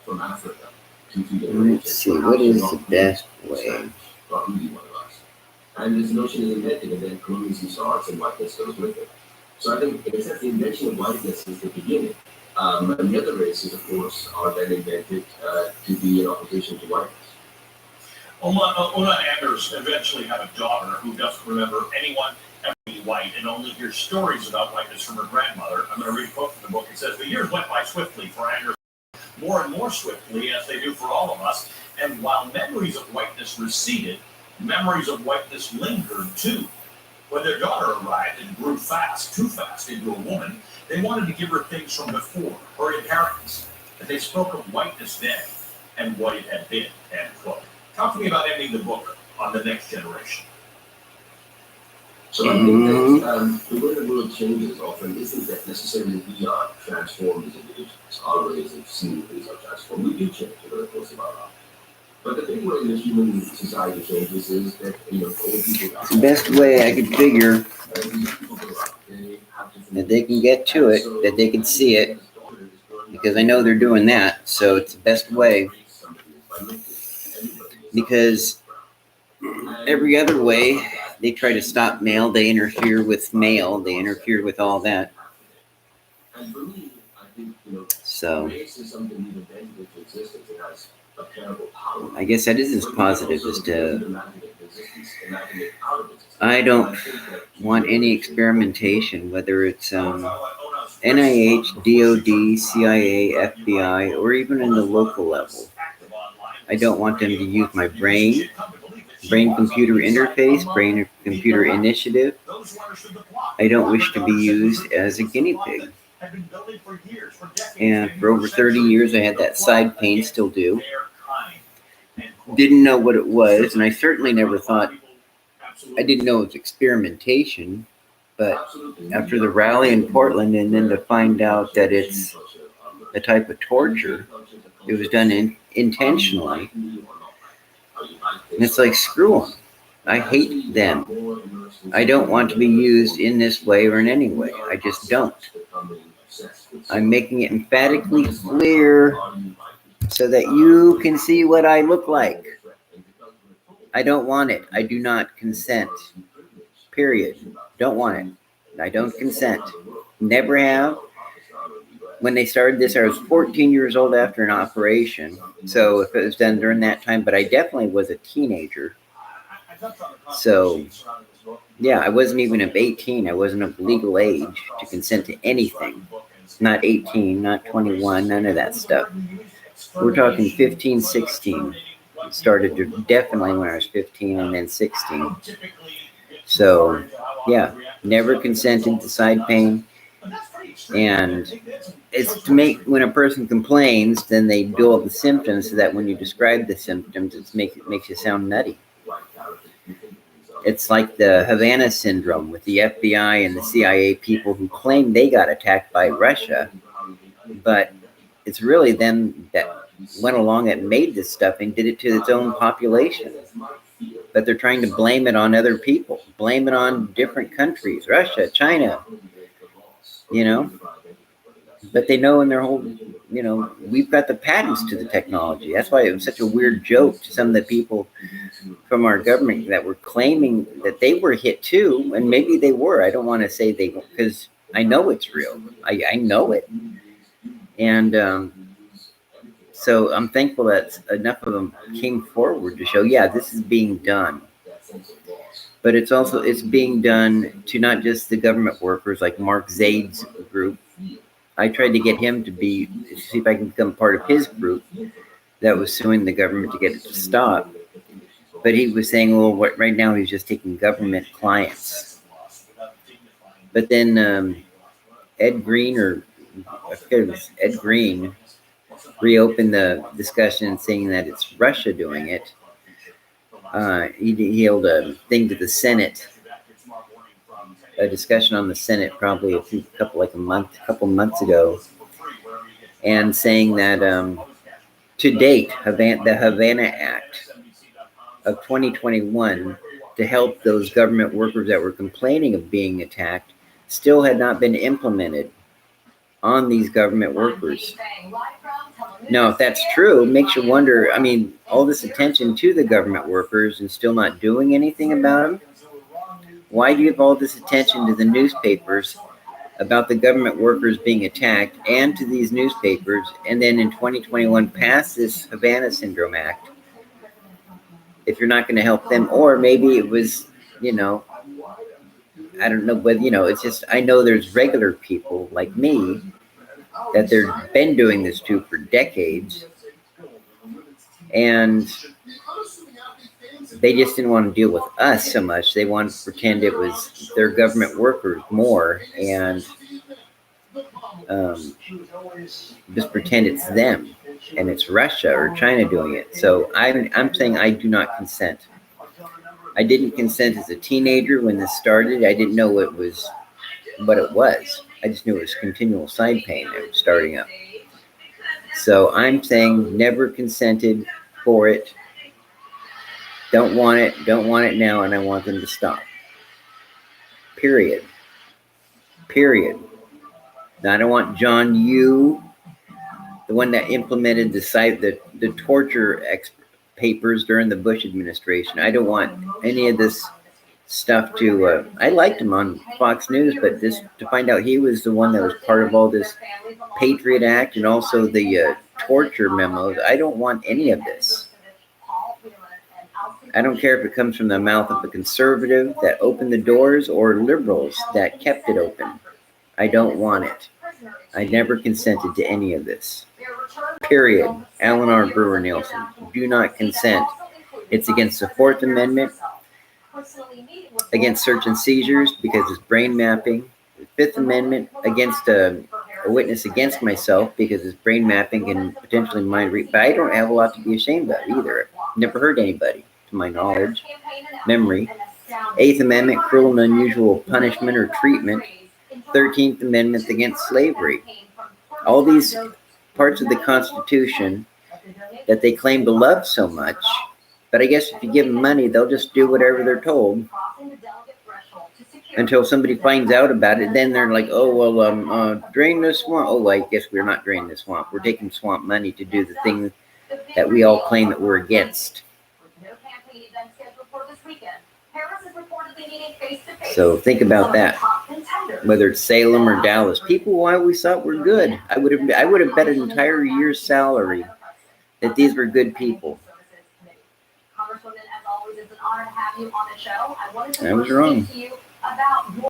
from Africa let's see, what is the best way? And this notion is invented, and then colonialism starts, and whiteness goes with it. So I think, in a sense, the invention of whiteness is the beginning. And the other races, of course, are then invented to be in opposition to whiteness. Una Anders eventually had a daughter who doesn't remember anyone ever being white and only hears stories about whiteness from her grandmother. I'm going to read a quote from the book. It says, "The years went by swiftly for Anders, more and more swiftly, as they do for all of us, and while memories of whiteness receded, memories of whiteness lingered too. When their daughter arrived and grew fast, too fast, into a woman, they wanted to give her things from before, her inheritance. And they spoke of whiteness then and what it had been," end quote. Talk to me about ending the book on the next generation. So I think that the way the world changes often isn't that necessarily we are transformed as individuals. Our ways of seeing things are transformed. We do change over the course of our life. But the big way that human society changes is that, old people... The best way I could figure that they can get to it, that they can see it, because I know they're doing that, so it's the best way. Because every other way, they try to stop male, they interfere with male, they interfere with all that. So, I guess that is as positive as to... I don't want any experimentation, whether it's NIH, D.O.J, CIA, FBI, or even in the local level. I don't want them to use my brain-computer interface, brain-computer initiative. I don't wish to be used as a guinea pig. And for over 30 years, I had that side pain, still do. Didn't know what it was, and I certainly never thought, I didn't know it was experimentation, but after the rally in Portland, and then to find out that it's a type of torture, it was done intentionally. And it's like, screw them. I hate them. I don't want to be used in this way or in any way. I just don't. I'm making it emphatically clear so that you can see what I look like. I don't want it. I do not consent. Period. Don't want it. I don't consent. Never have. When they started this, I was 14 years old after an operation. So if it was done during that time, but I definitely was a teenager. So, yeah, I wasn't even of 18. I wasn't of legal age to consent to anything. Not 18, not 21, none of that stuff. We're talking 15, 16. It started definitely when I was 15 and then 16. So, yeah, never consented to side pain. And it's to make, when a person complains, then they build the symptoms so that when you describe the symptoms, it makes you sound nutty. It's like the Havana Syndrome with the FBI and the CIA people who claim they got attacked by Russia, but it's really them that went along and made this stuff and did it to its own population. But they're trying to blame it on other people, blame it on different countries, Russia, China, But they know in their whole, we've got the patents to the technology. That's why it was such a weird joke to some of the people from our government that were claiming that they were hit too, and maybe they were. I don't want to say they were, because I know it's real. I know it. And so I'm thankful that enough of them came forward to show, yeah, this is being done. But it's being done to not just the government workers like Mark Zaid's group. I tried to get him to see if I can become part of his group that was suing the government to get it to stop. But he was saying, well, right now he's just taking government clients. But then Ed Green, reopened the discussion saying that it's Russia doing it. He held a thing to the Senate, a discussion on the Senate probably a couple months ago, and saying that to date, the Havana Act of 2021 to help those government workers that were complaining of being attacked still had not been implemented on these government workers. Now, if that's true, it makes you wonder, I mean, all this attention to the government workers and still not doing anything about them? Why do you have all this attention to the newspapers about the government workers being attacked and to these newspapers, and then in 2021 pass this Havana Syndrome Act if you're not going to help them? Or maybe it was, I don't know, but it's just, I know there's regular people like me that they've been doing this to for decades, and they just didn't want to deal with us so much. They wanted to pretend it was their government workers more, and just pretend it's them and it's Russia or China doing it. So I'm saying I do not consent. I didn't consent as a teenager when this started. I didn't know what it was. I just knew it was continual side pain that was starting up. So I'm saying never consented for it. Don't want it now, and I want them to stop. Period. Now, I don't want John Yoo, the one that implemented the torture papers during the Bush administration. I don't want any of this stuff to, I liked him on Fox News, but just to find out he was the one that was part of all this Patriot Act and also the torture memos. I don't want any of this. I don't care if it comes from the mouth of a conservative that opened the doors or liberals that kept it open. I don't want it. I never consented to any of this. Period. Alan R. Brewer Nielsen. Do not consent. It's against the Fourth Amendment, against search and seizures because it's brain mapping. The Fifth Amendment, against a witness against myself because it's brain mapping and potentially mind read. But I don't have a lot to be ashamed of either. I've never hurt anybody, to my knowledge, memory. Eighth Amendment, cruel and unusual punishment or treatment. 13th Amendment against slavery. All these parts of the Constitution that they claim to love so much, but I guess if you give them money, they'll just do whatever they're told until somebody finds out about it. Then they're like, oh, well, drain the swamp. Oh, I guess we're not draining the swamp. We're taking swamp money to do the thing that we all claim that we're against. So think about that. Whether it's Salem or Dallas, people I always thought were good. I would have bet an entire year's salary that these were good people. I was wrong.